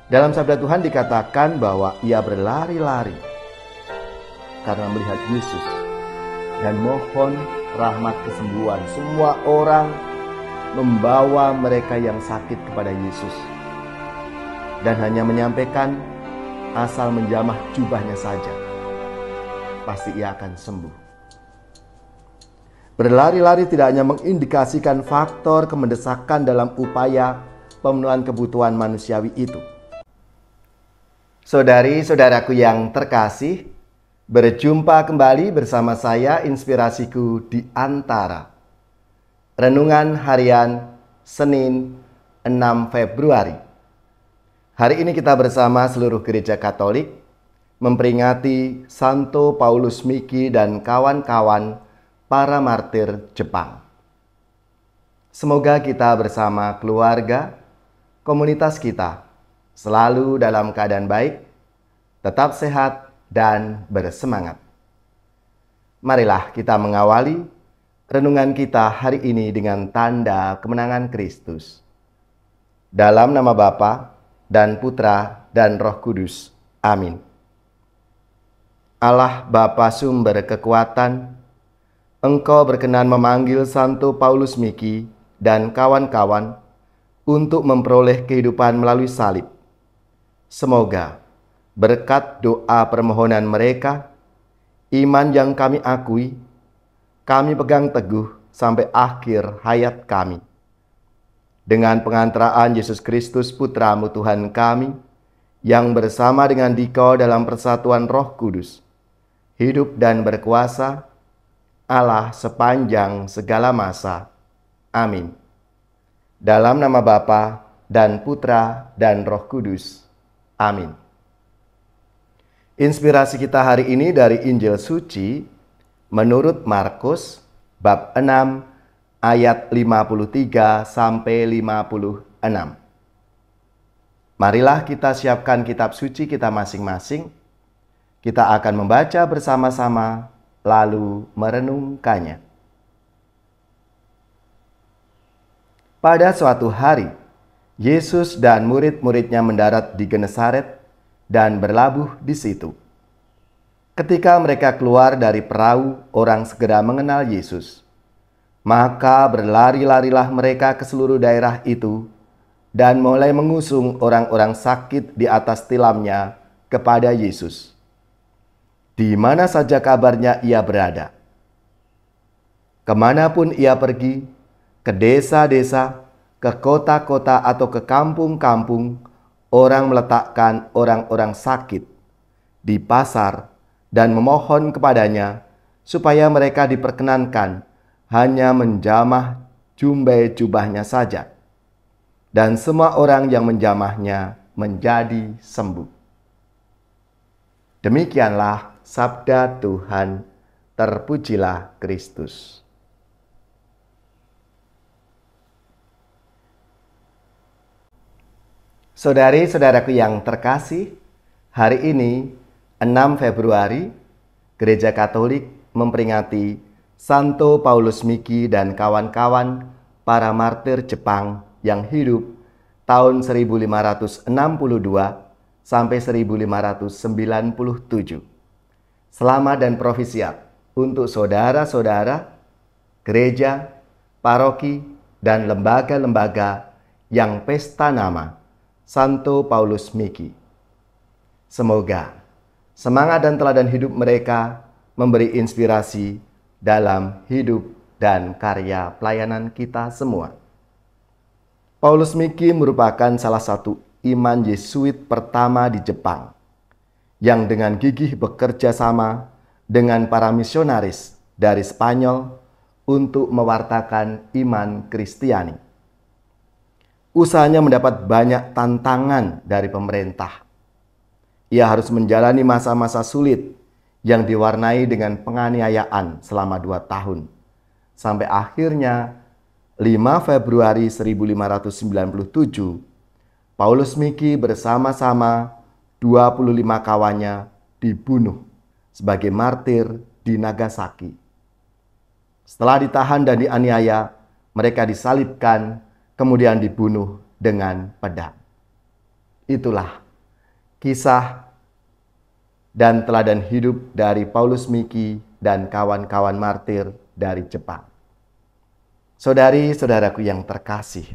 Dalam sabda Tuhan dikatakan bahwa ia berlari-lari karena melihat Yesus dan mohon rahmat kesembuhan. Semua orang membawa mereka yang sakit kepada Yesus dan hanya menyampaikan asal menjamah jubahnya saja, pasti ia akan sembuh. Berlari-lari tidak hanya mengindikasikan faktor kemendesakan dalam upaya pemenuhan kebutuhan manusiawi itu. Saudari-saudaraku yang terkasih, berjumpa kembali bersama saya Inspirasiku di Antara. Renungan harian Senin 6 Februari. Hari ini kita bersama seluruh gereja Katolik memperingati Santo Paulus Miki dan kawan-kawan para martir Jepang. Semoga kita bersama keluarga, komunitas kita selalu dalam keadaan baik, tetap sehat, dan bersemangat. Marilah kita mengawali renungan kita hari ini dengan tanda kemenangan Kristus. Dalam nama Bapa dan Putra dan Roh Kudus. Amin. Allah Bapa sumber kekuatan, Engkau berkenan memanggil Santo Paulus Miki dan kawan-kawan untuk memperoleh kehidupan melalui salib. Semoga berkat doa permohonan mereka, iman yang kami akui, kami pegang teguh sampai akhir hayat kami. Dengan pengantaraan Yesus Kristus Putra-Mu Tuhan kami, yang bersama dengan Dikau dalam persatuan Roh Kudus, hidup dan berkuasa, Allah sepanjang segala masa. Amin. Dalam nama Bapa dan Putra dan Roh Kudus. Amin. Inspirasi kita hari ini dari Injil Suci menurut Markus bab 6 ayat 53 sampai 56. Marilah kita siapkan kitab suci kita masing-masing. Kita akan membaca bersama-sama lalu merenungkannya. Pada suatu hari, Yesus dan murid-muridnya mendarat di Genesaret dan berlabuh di situ. Ketika mereka keluar dari perahu, orang segera mengenal Yesus. Maka berlari-larilah mereka ke seluruh daerah itu dan mulai mengusung orang-orang sakit di atas tilamnya kepada Yesus. Di mana saja kabarnya ia berada. Kemanapun ia pergi, ke desa-desa, ke kota-kota atau ke kampung-kampung, orang meletakkan orang-orang sakit di pasar dan memohon kepadanya supaya mereka diperkenankan hanya menjamah jumbai jubahnya saja. Dan semua orang yang menjamahnya menjadi sembuh. Demikianlah sabda Tuhan, terpujilah Kristus. Saudari-saudaraku yang terkasih, hari ini 6 Februari, Gereja Katolik memperingati Santo Paulus Miki dan kawan-kawan para martir Jepang yang hidup tahun 1562 sampai 1597. Selamat dan profisiat untuk saudara-saudara, gereja, paroki, dan lembaga-lembaga yang pesta nama Santo Paulus Miki. Semoga semangat dan teladan hidup mereka memberi inspirasi dalam hidup dan karya pelayanan kita semua. Paulus Miki merupakan salah satu iman Yesuit pertama di Jepang yang dengan gigih bekerja sama dengan para misionaris dari Spanyol untuk mewartakan iman Kristiani. Usahanya mendapat banyak tantangan dari pemerintah. Ia harus menjalani masa-masa sulit yang diwarnai dengan penganiayaan selama 2 tahun. Sampai akhirnya 5 Februari 1597, Paulus Miki bersama-sama 25 kawannya dibunuh sebagai martir di Nagasaki. Setelah ditahan dan dianiaya, mereka disalibkan, kemudian dibunuh dengan pedang. Itulah kisah dan teladan hidup dari Paulus Miki dan kawan-kawan martir dari Jepang. Saudari-saudaraku yang terkasih,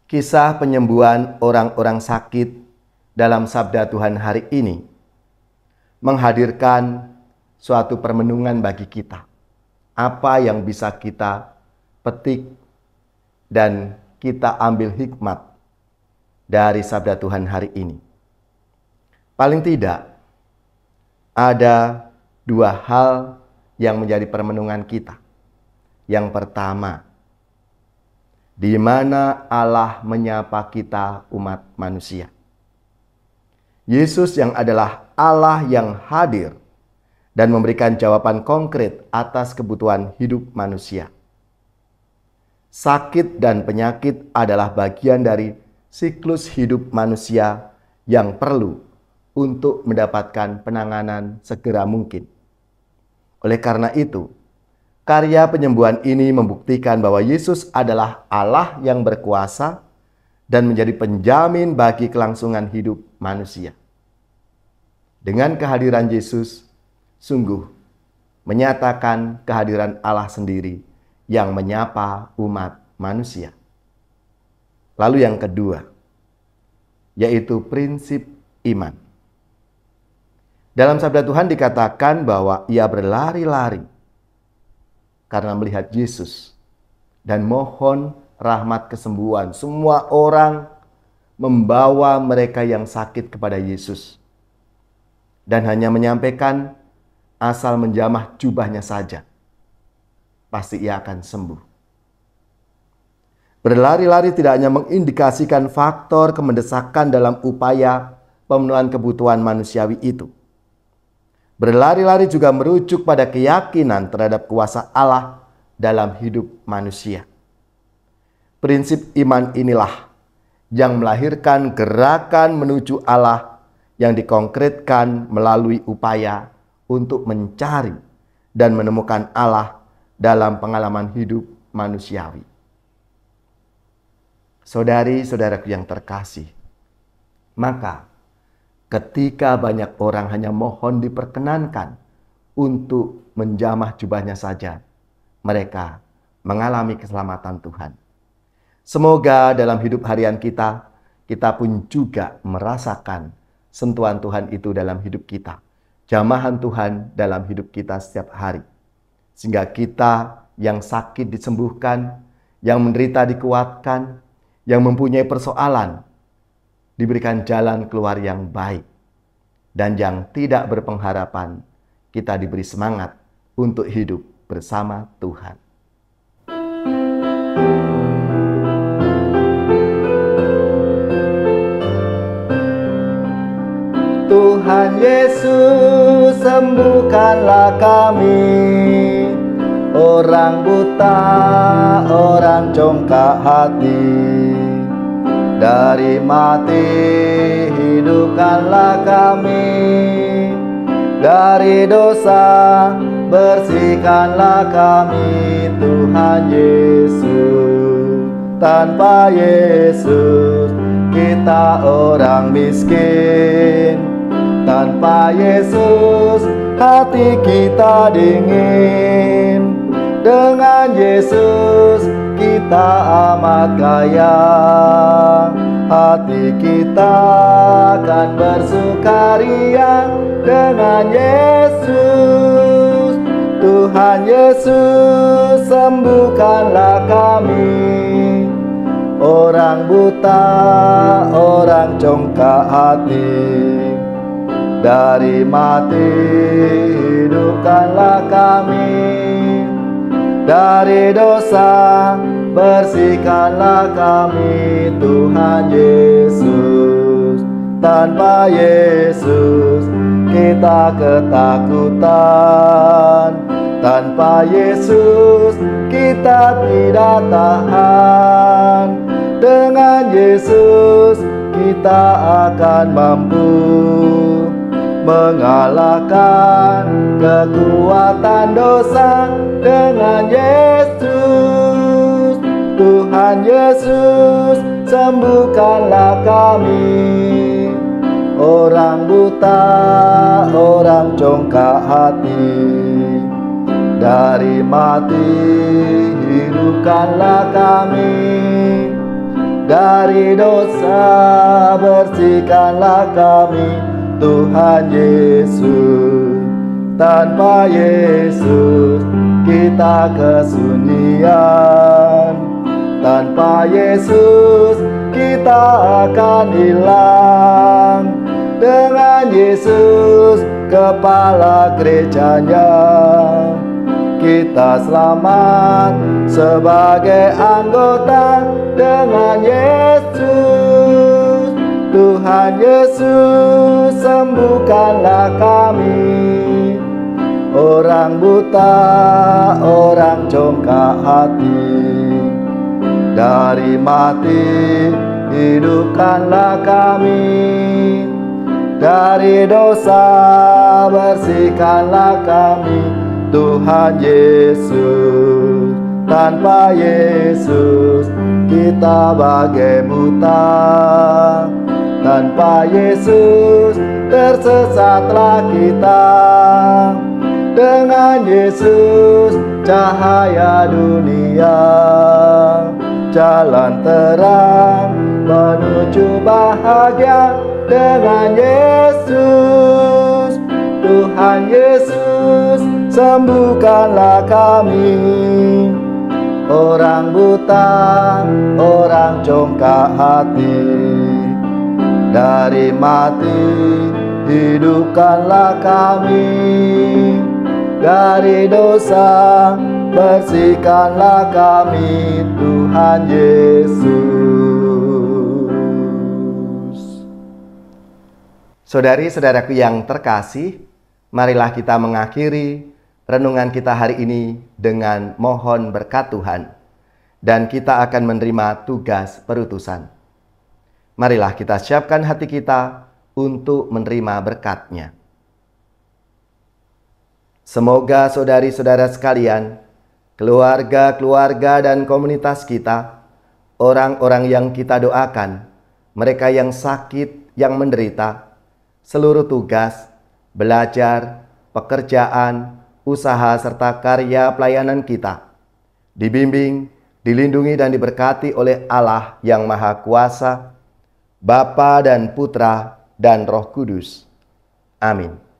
kisah penyembuhan orang-orang sakit dalam sabda Tuhan hari ini menghadirkan suatu permenungan bagi kita. Apa yang bisa kita petik dan kita ambil hikmat dari sabda Tuhan hari ini. Paling tidak, ada dua hal yang menjadi permenungan kita. Yang pertama, di mana Allah menyapa kita umat manusia. Yesus yang adalah Allah yang hadir dan memberikan jawaban konkret atas kebutuhan hidup manusia. Sakit dan penyakit adalah bagian dari siklus hidup manusia yang perlu untuk mendapatkan penanganan segera mungkin. Oleh karena itu, karya penyembuhan ini membuktikan bahwa Yesus adalah Allah yang berkuasa dan menjadi penjamin bagi kelangsungan hidup manusia. Dengan kehadiran Yesus, sungguh menyatakan kehadiran Allah sendiri yang menyapa umat manusia. Lalu yang kedua, yaitu prinsip iman. Dalam sabda Tuhan dikatakan bahwa ia berlari-lari karena melihat Yesus dan mohon rahmat kesembuhan. Semua orang membawa mereka yang sakit kepada Yesus dan hanya menyampaikan asal menjamah jubahnya saja, pasti ia akan sembuh. Berlari-lari tidak hanya mengindikasikan faktor kemendesakan dalam upaya pemenuhan kebutuhan manusiawi itu. Berlari-lari juga merujuk pada keyakinan terhadap kuasa Allah dalam hidup manusia. Prinsip iman inilah yang melahirkan gerakan menuju Allah yang dikonkretkan melalui upaya untuk mencari dan menemukan Allah dalam pengalaman hidup manusiawi. Saudari-saudaraku yang terkasih, maka ketika banyak orang hanya mohon diperkenankan untuk menjamah jubahnya saja, mereka mengalami keselamatan Tuhan. Semoga dalam hidup harian kita pun juga merasakan sentuhan Tuhan itu dalam hidup kita. Jamahan Tuhan dalam hidup kita setiap hari. Sehingga kita yang sakit disembuhkan, yang menderita dikuatkan, yang mempunyai persoalan diberikan jalan keluar yang baik. Dan yang tidak berpengharapan, kita diberi semangat untuk hidup bersama Tuhan. Tuhan Yesus, sembuhkanlah kami, orang buta, orang congkak hati. Dari mati hidupkanlah kami, dari dosa bersihkanlah kami, Tuhan Yesus. Tanpa Yesus kita orang miskin, tanpa Yesus hati kita dingin. Dengan Yesus kita amat kaya, hati kita akan bersukaria dengan Yesus. Tuhan Yesus, sembuhkanlah kami, orang buta, orang congkak hati. Dari mati hidupkanlah kami, dari dosa bersihkanlah kami, Tuhan Yesus. Tanpa Yesus kita ketakutan, tanpa Yesus kita tidak tahan. Dengan Yesus kita akan mampu mengalahkan kekuatan dosa. Dengan Yesus, Tuhan Yesus, sembuhkanlah kami. Orang buta, orang congkak hati, dari mati hidupkanlah kami. Dari dosa bersihkanlah kami, Tuhan Yesus. Tanpa Yesus kita kesunyian. Tanpa Yesus kita akan hilang. Dengan Yesus kepala gerejanya, kita selamat sebagai anggota. Dengan Yesus, Tuhan Yesus, sembuhkanlah kami. Orang buta, orang congkak hati, dari mati hidupkanlah kami. Dari dosa bersihkanlah kami, Tuhan Yesus. Tanpa Yesus kita bagai buta. Tanpa Yesus tersesatlah kita. Dengan Yesus cahaya dunia, jalan terang menuju bahagia. Dengan Yesus, Tuhan Yesus, sembuhkanlah kami. Orang buta, orang congkak hati, dari mati hidupkanlah kami. Dari dosa bersihkanlah kami, Tuhan Yesus. Saudari-saudaraku yang terkasih, marilah kita mengakhiri renungan kita hari ini dengan mohon berkat Tuhan. Dan kita akan menerima tugas perutusan. Marilah kita siapkan hati kita untuk menerima berkat-Nya. Semoga saudari-saudara sekalian, keluarga-keluarga dan komunitas kita, orang-orang yang kita doakan, mereka yang sakit, yang menderita, seluruh tugas, belajar, pekerjaan, usaha serta karya pelayanan kita dibimbing, dilindungi dan diberkati oleh Allah yang Maha Kuasa, Bapa dan Putra dan Roh Kudus. Amin.